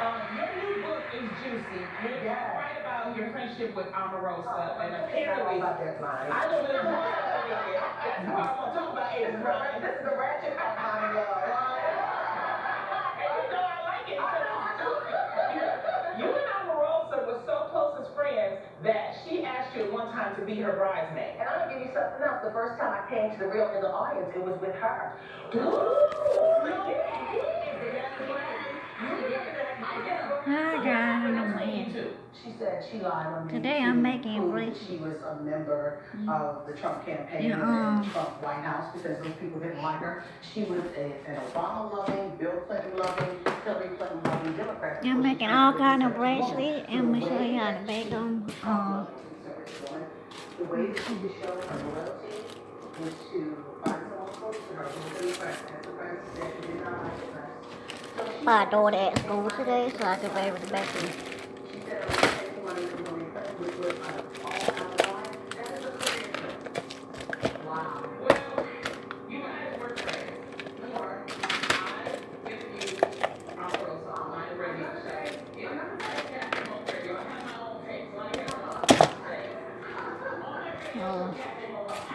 Your new book is juicy. You're right about your friendship with Omarosa, and apparently, about that line. I know there's more to it. That's what I want to talk about. Is Ryan. This is the ratchet part, mommy, y'all. And you know I like it. You and Omarosa were so close as friends that she asked you at one time to be her bridesmaid. And I'm gonna give you something else. The first time I came to the real in the audience, it was with her. Hi guys, I'm Lynn. She said she lied on me. Today I'm making a bracelet. She was a member of the Trump campaign and the Trump White House because those people didn't like her. She was an Obama-loving, Bill Clinton-loving, Hillary Clinton-loving Democrat. I'm making all kind of bracelets and I'm gonna show you how to make them. The way that she could show her loyalty was to find someone close to her who was in the press, as the press said she did not like the press. My daughter at school today, so I can be able to make them. She said I was taking money from Hillary Clinton, which was all out of line. That is a career choice. Wow. Well, you guys were friends. Or I with you, Omarosa, on my radio show. You don't have to say that on radio. I have my own tape, so I get my own tape.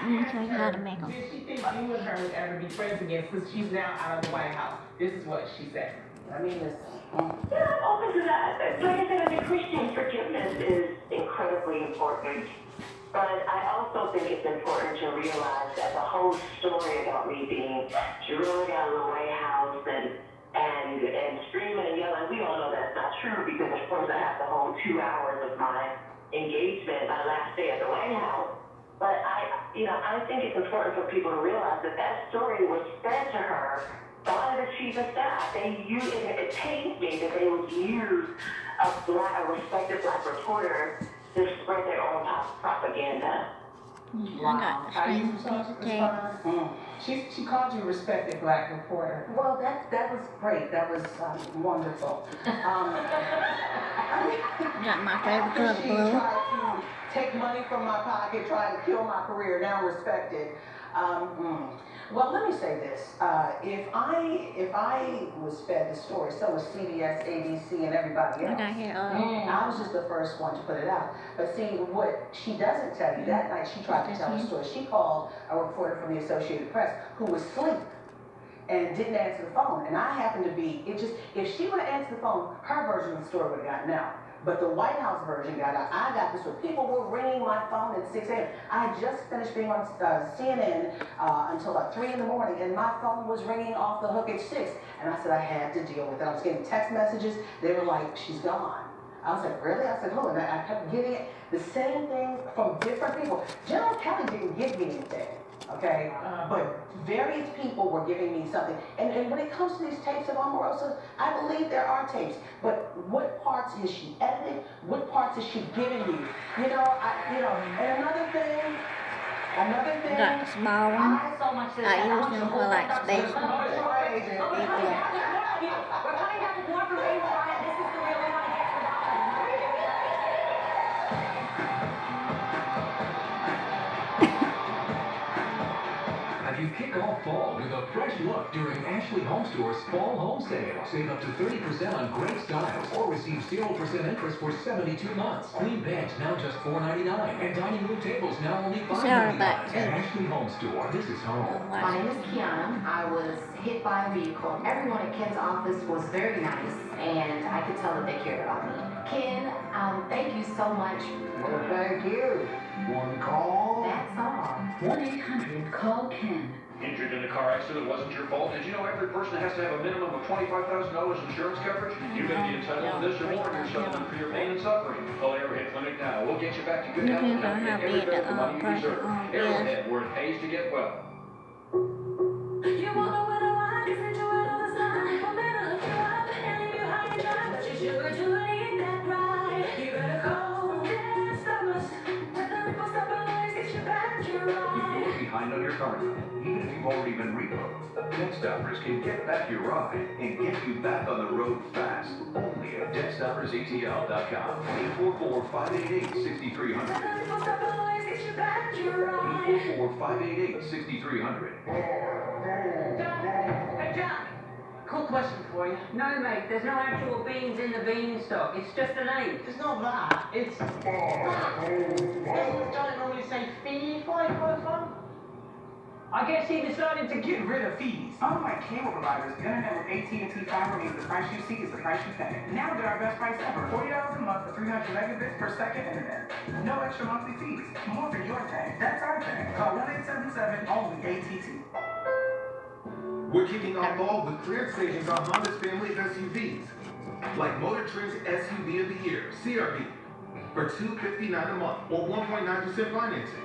I'm gonna show you how to make them. Did she think you and her would ever be friends again since she's now out of the White House? This is what she said. I mean, it's... Yeah, I'm open to that. Like I said, as a Christian, forgiveness is incredibly important. But I also think it's important to realize that the whole story about me being drug out of the White House and screaming and yelling, we all know that's not true because, of course, I have the whole 2 hours of my engagement, my last day at the White House. But I think it's important for people to realize that that story was fed to her by the chief of staff. They used it. It pains me that they would use a respected black reporter to spread their own propaganda. I got the tape. She called you a respected black reporter. Well, that was great. That was wonderful. Got my favorite color She blue. tried to take money from my pocket, try to kill my career, now respected. Well, let me say this. If I was fed the story, so was CBS, ABC, and everybody else. I got here. I was just the first one to put it out. But see, what she doesn't tell you, that night she tried to tell the story. She called a reporter from the Associated Press who was asleep and didn't answer the phone. And I happened to be, if she would have answered the phone, her version of the story would have gotten out. But the White House version got out. I got this one. People were ringing my phone at 6 a.m. I had just finished being on CNN until about 3 in the morning, and my phone was ringing off the hook at 6. And I said I had to deal with it. I was getting text messages. They were like, she's gone. I was like, really? I said, who? And I kept getting it. The same thing from different people. General Kelly didn't give me anything. Okay, but various people were giving me something. And when it comes to these tapes of Omarosa, I believe there are tapes. But what parts is she editing? What parts is she giving you? And another thing. Got the small one. I so much I use them for like space. We're coming back with more from you, Ryan. This is the real one. You kick off fall with a fresh look during Ashley Home Store's Fall Home Sale. Save up to 30% on great styles or receive 0% interest for 72 months. Queen beds now just $4.99 and dining room tables now only $5.99 at Ashley Home Store. This is home. My name is Kiana. I was hit by a vehicle. Everyone at Ken's office was very nice, and I could tell that they cared about me. Ken, thank you so much. Well, thank you. One call. That's all. 1-800-CALL-KEN. Injured in a car accident, wasn't your fault. Did you know every person has to have a minimum of $25,000 insurance coverage? You may be entitled to this or more in your settlement for your pain and suffering. Call Arrowhead Clinic now. We'll get you back to good health and get every bit of the money you deserve. Arrowhead, where it pays to get well. You wanna win a lot, you can do it all the time. I'm gonna hook you up and leave you high and dry. But you sugar to need that ride. You better call Dance Stoppers. When the ripple stabilize, get you back to ride. If you're behind on your car note, even if you've already been repoed, Debt Stoppers can get back your ride and get you back on the road fast. Only at DebtStoppersATL.com. 844-588-6300. When the ripple stabilize, get you back to ride. 844-588-6300. Hey, Jack. Cool question for you. No, mate, there's no actual beans in the beanstalk. It's just a name. It's not that. It's... Don't it normally say fee for fun? I guess he decided to Get rid of fees. Unlike cable providers, internet with AT&T Fiber means the price you see is the price you pay. Now get our best price ever. $40 a month for 300 megabits per second internet. No extra monthly fees. More than your thing. That's our thing. Call 1-877 only ATT. We're kicking off fall with clearance savings on Honda's family of SUVs, like Motor Trend's SUV of the Year, CRV, for $259 a month or 1.9% financing.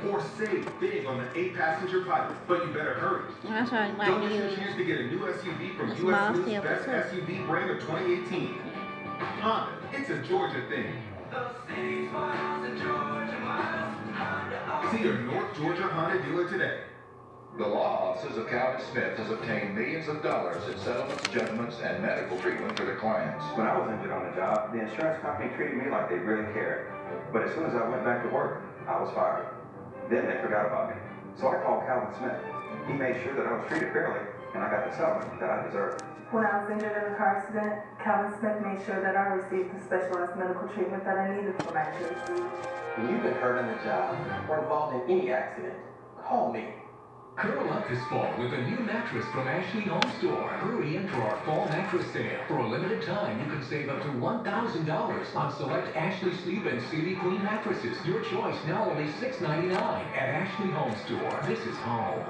Or save big on the 8-passenger Pilot, but you better hurry. That's what I Don't like miss to your use. chance to get a new SUV from That's US my News favorite Best too. SUV Brand of 2018. Honda, it's a Georgia thing. See your North Georgia Honda dealer today. The law offices of Calvin Smith has obtained millions of dollars in settlements, judgments, and medical treatment for their clients. When I was injured on the job, the insurance company treated me like they really cared. But as soon as I went back to work, I was fired. Then they forgot about me. So I called Calvin Smith. He made sure that I was treated fairly, and I got the settlement that I deserved. When I was injured in a car accident, Calvin Smith made sure that I received the specialized medical treatment that I needed for my injuries. When you've been hurt on the job or involved in any accident, call me. Curl up this fall with a new mattress from Ashley Home Store. Hurry into our fall mattress sale. For a limited time, you can save up to $1,000 on select Ashley Sleep and CD Queen mattresses. Your choice now only $6.99 at Ashley Home Store. This is home.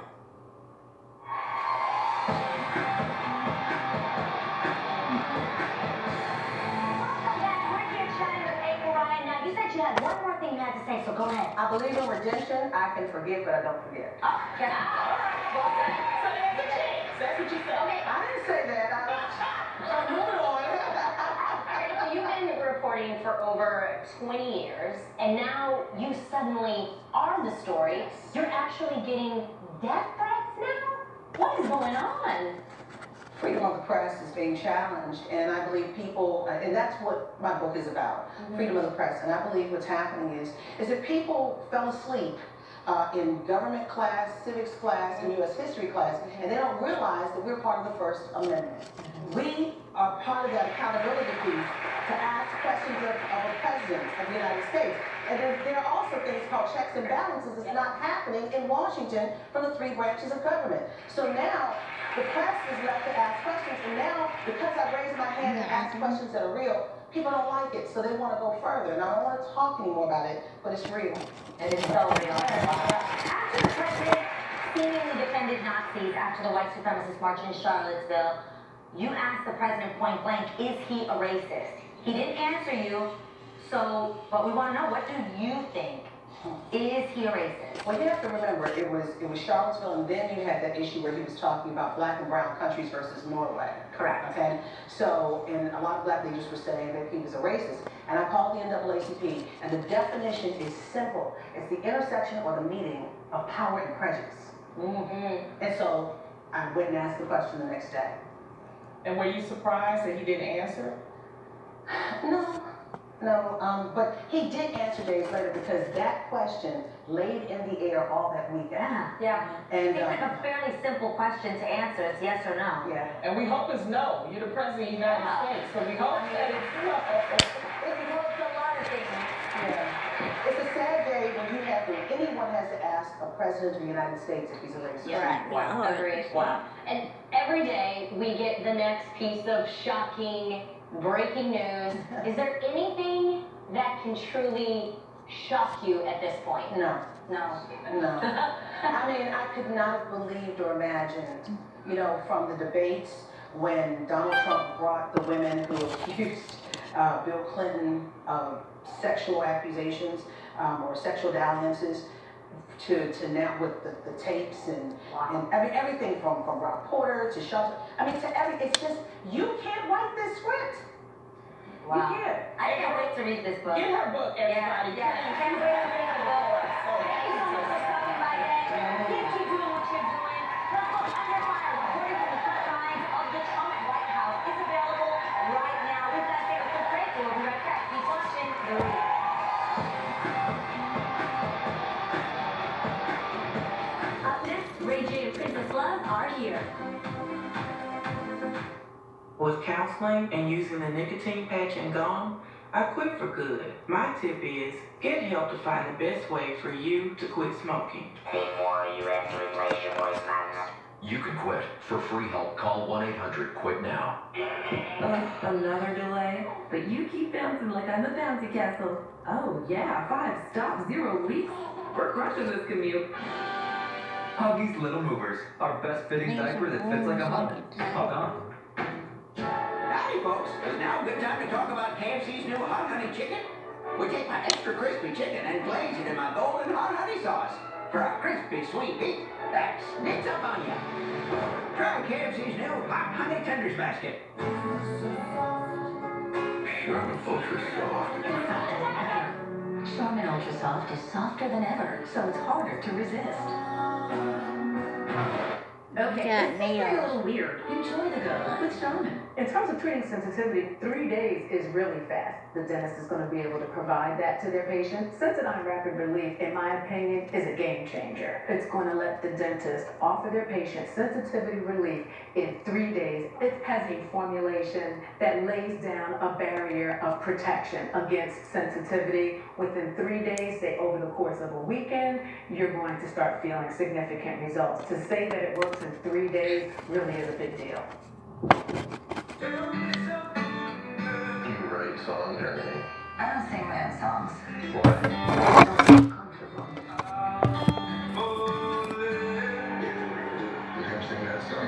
You said you had one more thing you had to say, so go ahead. I believe in redemption. I can forgive, but I don't forget. Oh, okay. All right. Well, so there's a change. That's what you said. Okay. I didn't say that. I'm moving on. Alright, so you've been reporting for over 20 years, and now you suddenly are the story. You're actually getting death threats now? What is going on? Freedom of the press is being challenged, and I believe people, and that's what my book is about, freedom of the press. And I believe what's happening is that people fell asleep in government class, civics class, and U.S. history class, and they don't realize that we're part of the First Amendment. We are part of that accountability piece to ask questions of a president of the United States. And there are also things called checks and balances that's not happening in Washington from the three branches of government. So now, the press is left to ask questions, and now, because I raised my hand and asked questions that are real, people don't like it, so they want to go further. And I don't want to talk anymore about it, but it's real. And it's so real. After the president seemingly defended Nazis after the white supremacist march in Charlottesville, you asked the president point blank, is he a racist? He didn't answer you, but we want to know, what do you think? Is he a racist? Well, you have to remember, it was Charlottesville, and then you had that issue where he was talking about black and brown countries versus Norway. Correct. Okay? So, and a lot of black leaders were saying that he was a racist. And I called the NAACP, and the definition is simple. It's the intersection or the meeting of power and prejudice. And so, I went and asked the question the next day. And were you surprised that he didn't answer? No, but he did answer days later, because that question laid in the air all that week. Yeah. And Seems like a fairly simple question to answer. It's yes or no. Yeah. And we hope it's no. You're the president of the United States, so we hope that it's no. It's a lot of things. Yeah. It's a sad day when anyone has to ask a president of the United States if he's a racist. Right. Wow. Agreed. Wow. And every day we get the next piece of shocking, breaking news. Is there anything that can truly shock you at this point? No. No. I mean, I could not have believed or imagined, from the debates when Donald Trump brought the women who accused Bill Clinton of sexual accusations or sexual dalliances to now with the tapes and I mean everything from Rob Porter to Shelton. I mean it's just, you can't write this script. Wow. You can't. I can't wait to read this book. Get her book, everybody. Yeah. Can't wait to read the book. Thank you so much for stopping by, Dave. Keep doing what you're doing. The book Under Fire, reporting from the front lines of the Trump White House, is available right now. We've got to take a quick break. We'll be right back. Keep watching The Read. Up next, Ray J and Princess Love are here. counseling and using the nicotine patch and gum, I quit for good. My tip is get help to find the best way for you to quit smoking. Hey, Moore, you ready to replace your voice madness? You can quit. For free help, call 1-800-QUIT-NOW. Another delay? But you keep bouncing like I'm a bouncy castle. Oh yeah, 5 stops, 0 leaks. We're crushing this commute. Huggies Little Movers, our best fitting diaper that fits like a hug. Hug on. Howdy, folks. Is now a good time to talk about KFC's new Hot Honey Chicken? We take my extra crispy chicken and glaze it in my golden hot honey sauce for a crispy sweet meat that sneaks up on you. Try KFC's new Hot Honey Tenders Basket. Charmin Ultra Soft. Charmin Ultra Soft is softer than ever, so it's harder to resist. Okay, Got this is a nails. little weird. Enjoy the go with Charmin. In terms of treating sensitivity, 3 days is really fast. The dentist is going to be able to provide that to their patient. Sensodyne Rapid Relief, in my opinion, is a game changer. It's going to let the dentist offer their patient sensitivity relief in 3 days. It has a formulation that lays down a barrier of protection against sensitivity. Within 3 days, say over the course of a weekend, you're going to start feeling significant results. To say that it works in 3 days really is a big deal. Do you write songs or anything? I don't sing my own songs. Why? I don't feel comfortable. You have to sing that song.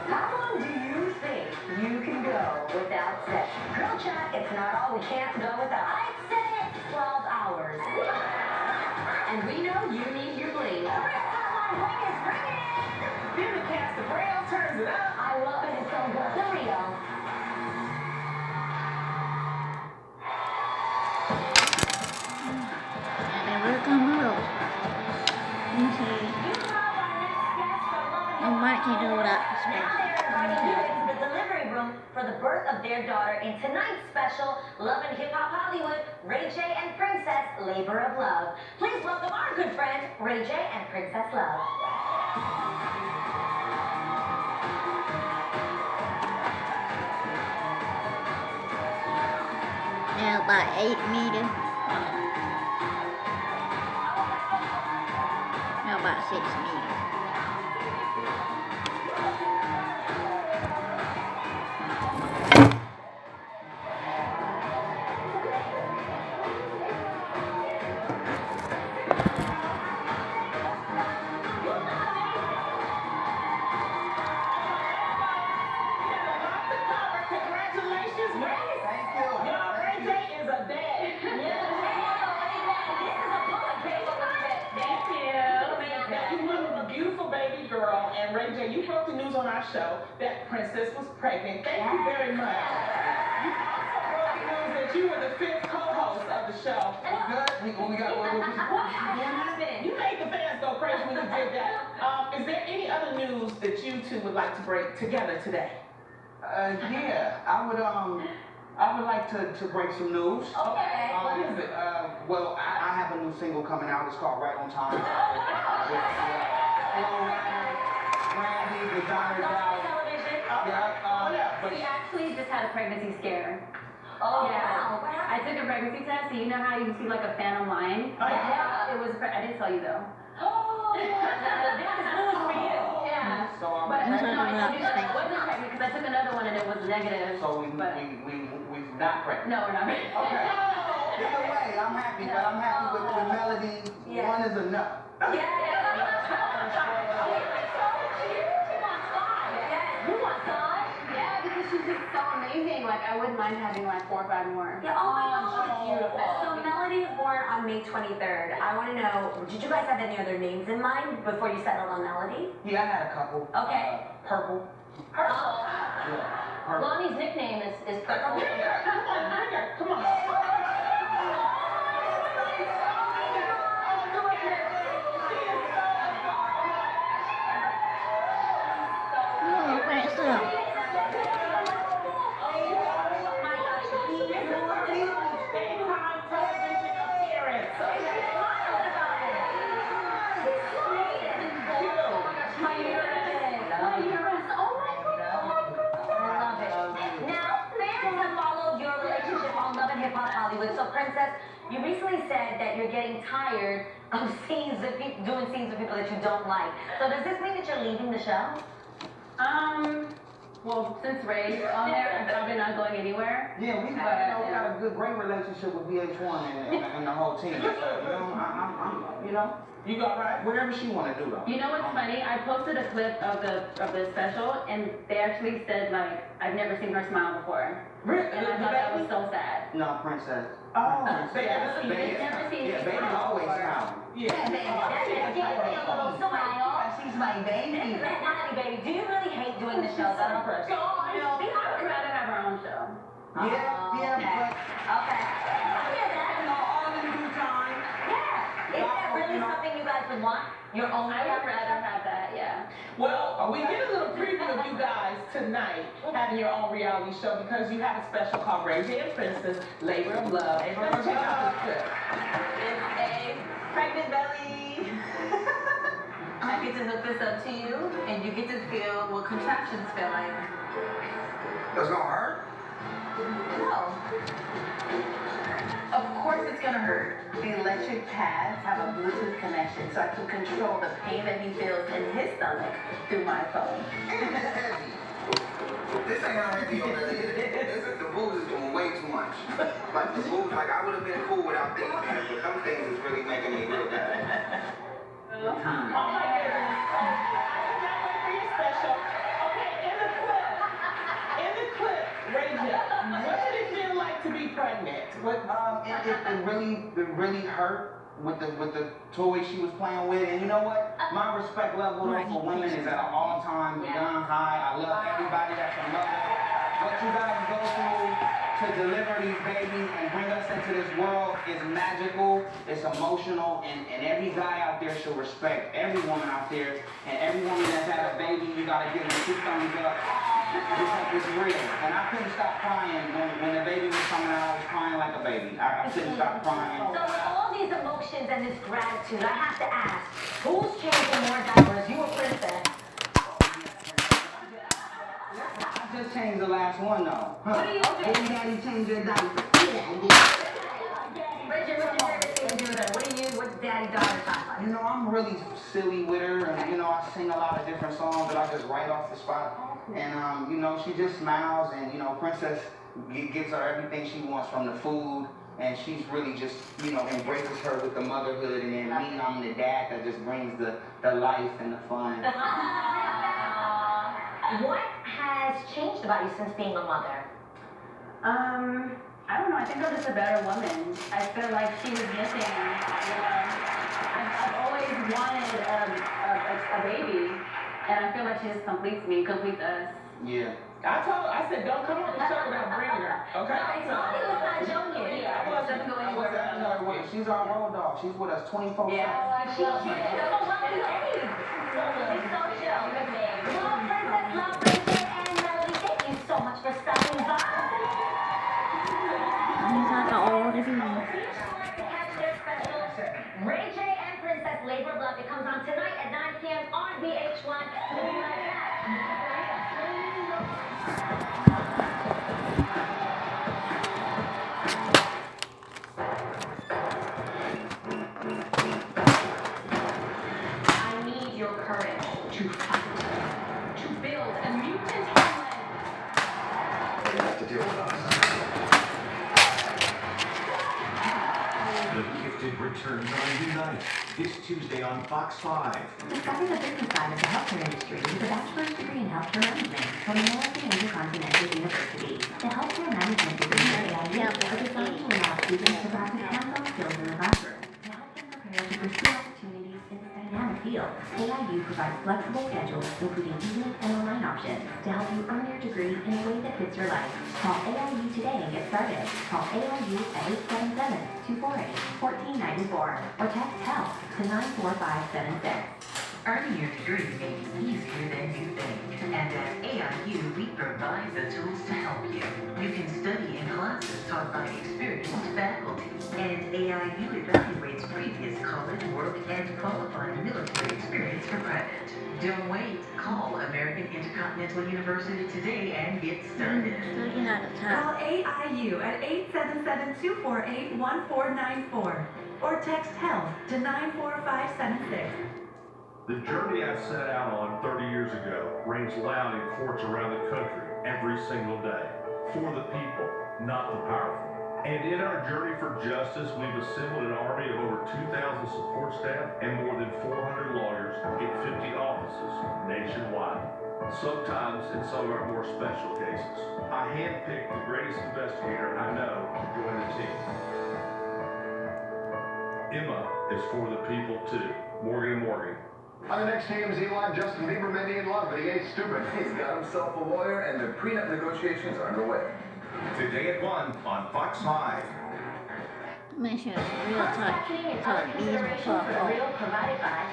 How long do you think you can go without sex? Girl chat, it's not all we can't go without. I'd say 12 hours. And we know you need your bling. The Red Hotline Bling is ringing! Then the cast of Braille turns it up. I love it, it's so good. The Rio. They work on the road. Okay. You might can do that. Now they're inviting you into the delivery room for the birth of their daughter in tonight's special Love and Hip Hop Hollywood, Ray J and Princess Labor of Love. Please welcome our good friend, Ray J and Princess Love. They're about 8 meters. No, about 6 meters. Congratulations, Ray. Thank you. Y'all, Ray J is a dad. Now, you mother a beautiful baby girl, and Ray J, you broke the news on our show that Princess was pregnant. Thank you very much. You also broke the news that you were the 5th co-host of the show. Good. We got one. What happened? You made the fans go crazy when you did that. Is there any other news that you two would like to break together today? Yeah, I would like to break some news. Okay. What is it? Well, I have a new single coming out. It's called Right on Time. Randy, the Diary Down. Television. Yeah, He actually just had a pregnancy scare. Oh, Yeah. wow. What I happened? took a pregnancy test, so you know how you see like a phantom line? Yeah. It was, I didn't tell you though. Oh, this is news for you. Yeah. So I'm But no, I That's wasn't pregnant because I took another one and it was negative. So we're not pregnant. No, we're not pregnant. Okay. Either way, I'm happy, but I'm happy with the melody. Yeah. One is enough. You want five? Yeah, because she's just so amazing. Like, I wouldn't mind having like 4 or 5 more. Yeah, oh my gosh, beautiful. So Melody was born on May 23rd. I want to know, did you guys have any other names in mind before you settled on Melody? Yeah, I had a couple. Okay. Purple. Yeah. Purple. Lonnie's nickname is Purple. Come on. Oh, with. So, Princess, you recently said that you're getting tired of doing scenes with people that you don't like. So does this mean that you're leaving the show? Well, since Ray's on there, I'm probably not going anywhere. Yeah, we got a great relationship with VH1 and the whole team. So, you all right? Whatever she want to do, though. You know what's funny? I posted a clip of the special, and they actually said, like, I've never seen her smile before. Really? And I thought that was so sad. No, Princess. Oh, Never seen yeah, her baby smile always before. smiling. Yeah, baby. That's a little smile. She's my baby. Natalie, baby, do you really hate doing the show, though? No, I would rather have our own show. Yeah, Okay. all in due time. Yeah. Is that really something you guys would want? Your own I would rather have that, yeah. Well, we get a little preview of you guys tonight having your own reality show because you have a special called Bracelet and Princess, Labor of Love. Let's check out this clip. It's a pregnant belly. I get to hook this up to you, and you get to feel what contractions feel like. That's gonna hurt? No. Of course it's gonna hurt. The electric pads have a Bluetooth connection, so I can control the pain that he feels in his stomach through my phone. And it's heavy. This ain't how heavy your belly is. The booze is doing way too much. Like the booze, like I would have been cool without these things, but some things is really making me real bad. Oh my goodness. I cannot wait for your special. Okay, in the clip, Ray J, what did it feel like to be pregnant? It really hurt with the toy she was playing with, and you know what? My respect level for women is at an all-time gun high. I love everybody that's a mother. What you guys go through to deliver these babies and bring us into this world is magical, it's emotional, and every guy out there should respect every woman out there, and every woman that's had a baby, you gotta give them 2 thumbs up. It's real. And I couldn't stop crying when the baby was coming out. I was crying like a baby. I couldn't stop crying. So with all these emotions and this gratitude, I have to ask, who's changing more diapers, you or Princess? I just changed the last one though. What do you think? Baby daddy changed your diaper. Richard, what's your favorite thing to do with her? What's daddy-daughter time like? You know, I'm really silly with her, and you know, I sing a lot of different songs that I just write off the spot. And you know, she just smiles, and you know, Princess gives her everything she wants from the food, and she's really just, you know, embraces her with the motherhood, and then me, I'm the dad that just brings the life and the fun. What has changed about you since being a mother? I don't know. I think I'm just a better woman. I feel like she was missing. You know, I've always wanted a baby, and I feel like she just completes me, completes us. Yeah. I said, don't come on the show without bringing her. Okay? Molly was not joking. Yeah, I wasn't going anywhere. She's our road dog. She's with us 24/7. Yeah. She's so chill. She's so chill. Well, Princess, love, Princess, and Melody, thank you so much for stopping by. Ray J and Princess Labor of Love. It comes on tonight at 9 p.m. on VH1. We'll be right back. I need your courage to fight, to build a mutant homeland. They have to deal with us. The Gifted returns on Unite this Tuesday on Fox 5. Discussing the business side of the healthcare industry with a bachelor's degree in healthcare management from American Intercontinental University. The healthcare management degree at AIU is designed to allow students to practice hands-on skills in the classroom to help them prepare to pursue opportunities in this dynamic field. AIU provides flexible schedules, including evening and online options, to help you earn your degree in a way that fits your life. Call AIU today and get started. Call AIU at 877-248-1494 or text HELP to 94576. Earning your degree may be easier than you think. And at AIU, we provide the tools to help you. You can study in classes taught by experienced faculty. And AIU evaluates previous college, work, and qualifying military experience for credit. Don't wait. Call American Intercontinental University today and get started. Call AIU at 877-248-1494 or text HELP to 94576. The journey I set out on 30 years ago rings loud in courts around the country every single day. For the people, not the powerful. And in our journey for justice, we've assembled an army of over 2,000 support staff and more than 400 lawyers in 50 offices nationwide. Sometimes in some of our more special cases, I handpicked the greatest investigator I know to join the team. Emma is for the people too. Morgan & Morgan. On the next TMZ line, Justin Bieber may be in love, but he ain't stupid. He's got himself a lawyer, and the prenup negotiations are underway. Today at 1 on Fox 5. Make sure it's real tight. Real provided by.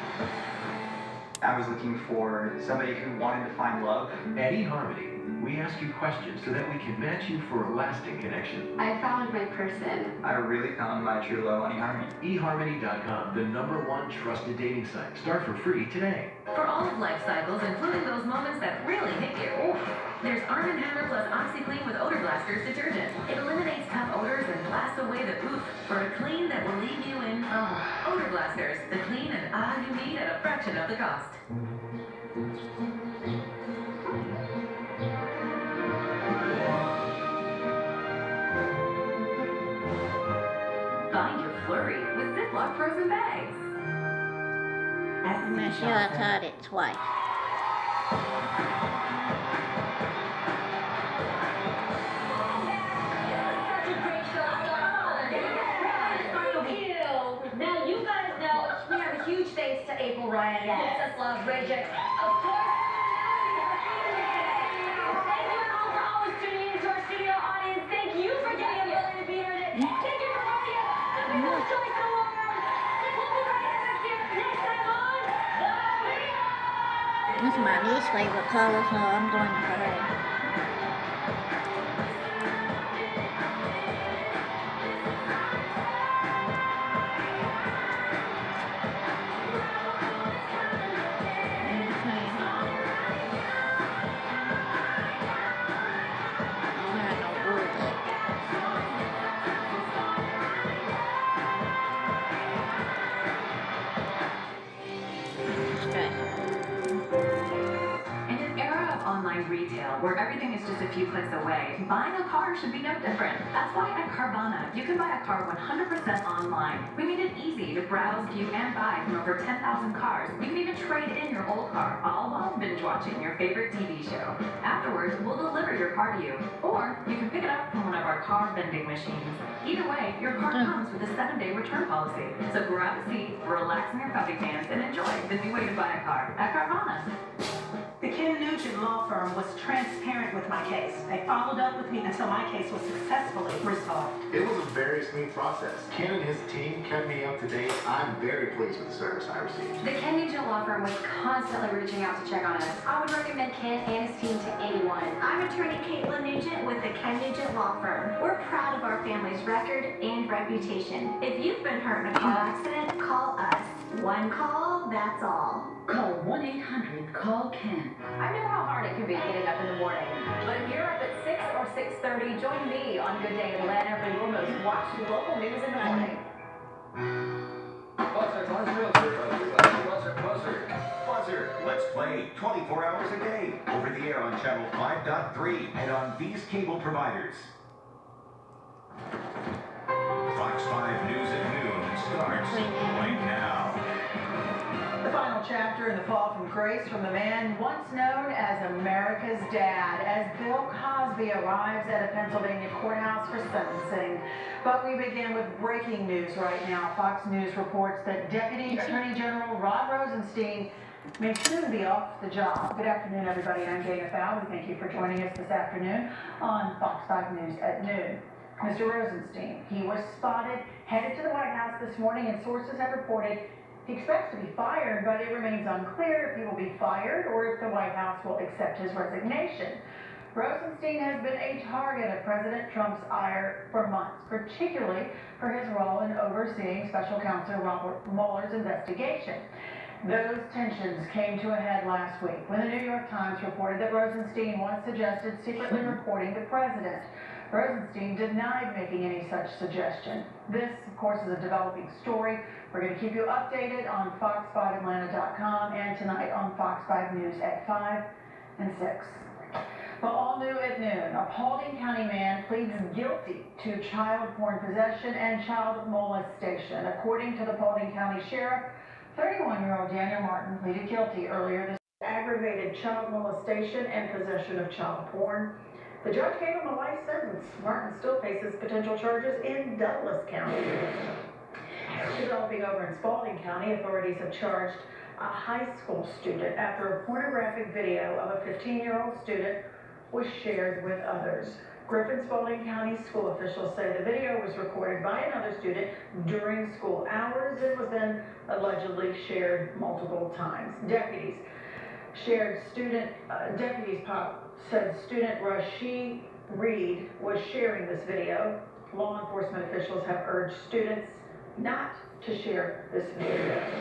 I was looking for somebody who wanted to find love. At eHarmony, we ask you questions so that we can match you for a lasting connection. I found my person. I really found my true love on eHarmony. eHarmony.com, the #1 trusted dating site. Start for free today. For all of life cycles, including those moments that really hit you. There's Arm & Hammer plus OxyClean with Odor Blasters detergent. It eliminates tough odors and blasts away the oof for a clean that will leave you in Odor Blasters, the clean and you need at a fraction of the cost. Find your flurry with Ziploc frozen bags. Make sure I tied it twice. Now you guys know we have a huge thanks to April Ryan, Princess Love, Ray J. Of course. Thank you all for always tuning in to our studio audience. Thank you for getting up early to be here today. Thank you for watching the People's Choice Awards. We'll be right back here next time on The Video. This is my least favorite color, so I'm going for her. Retail, where everything is just a few clicks away, buying a car should be no different. That's why at Carvana, you can buy a car 100% online. We made it easy to browse, view, and buy from over 10,000 cars. You can even trade in your old car, all while binge watching your favorite TV show. Afterwards, we'll deliver your car to you, or you can pick it up from one of our car vending machines. Either way, your car comes with a 7-day return policy. So grab a seat, relax in your comfy pants, and enjoy the new way to buy a car at Carvana. The Ken Nugent law firm was transparent with my case. They followed up with me until my case was successfully resolved. It was a very smooth process. Ken and his team kept me up to date. I'm very pleased with the service I received. The Ken Nugent law firm was constantly reaching out to check on us. I would recommend Ken and his team to anyone. I'm attorney Caitlin Nugent with the Ken Nugent law firm. We're proud of our family's record and reputation. If you've been hurt in a car accident, call us. One call, that's all. Call 1-800-CALL-KEN. I know how hard it can be getting up in the morning, but if you're up at 6 or 6:30, join me on Good Day Atlanta for your most watched local news in the morning. Buzzer. Let's play 24 hours a day. Over the air on channel 5.3 and on these cable providers. Fox 5 News at noon starts right now. The final chapter in the fall from grace from the man once known as America's Dad, as Bill Cosby arrives at a Pennsylvania courthouse for sentencing. But we begin with breaking news right now. Fox News reports that Deputy Attorney General Rod Rosenstein may soon be off the job. Good afternoon, everybody. I'm Dana Fowle. We thank you for joining us this afternoon on Fox 5 News at noon. Mr. Rosenstein, he was spotted headed to the White House this morning, and sources have reported He expects to be fired, but it remains unclear if he will be fired or if the White House will accept his resignation. Rosenstein has been a target of President Trump's ire for months, particularly for his role in overseeing Special Counsel Robert Mueller's investigation. Those tensions came to a head last week when the New York Times reported that Rosenstein once suggested secretly reporting the president. Rosenstein denied making any such suggestion. This, of course, is a developing story. We're going to keep you updated on Fox5Atlanta.com and tonight on Fox 5 News at 5 and 6. Well, all new at noon, a Paulding County man pleads guilty to child porn possession and child molestation. According to the Paulding County Sheriff, 31-year-old Daniel Martin pleaded guilty earlier this aggravated child molestation and possession of child porn. The judge gave him a life sentence. Martin still faces potential charges in Douglas County. Developing over in Spalding County, authorities have charged a high school student after a pornographic video of a 15-year-old student was shared with others. Griffin Spalding County school officials say the video was recorded by another student during school hours and was then allegedly shared multiple times. Deputies said student Rashid Reed was sharing this video. Law enforcement officials have urged students not to share this video.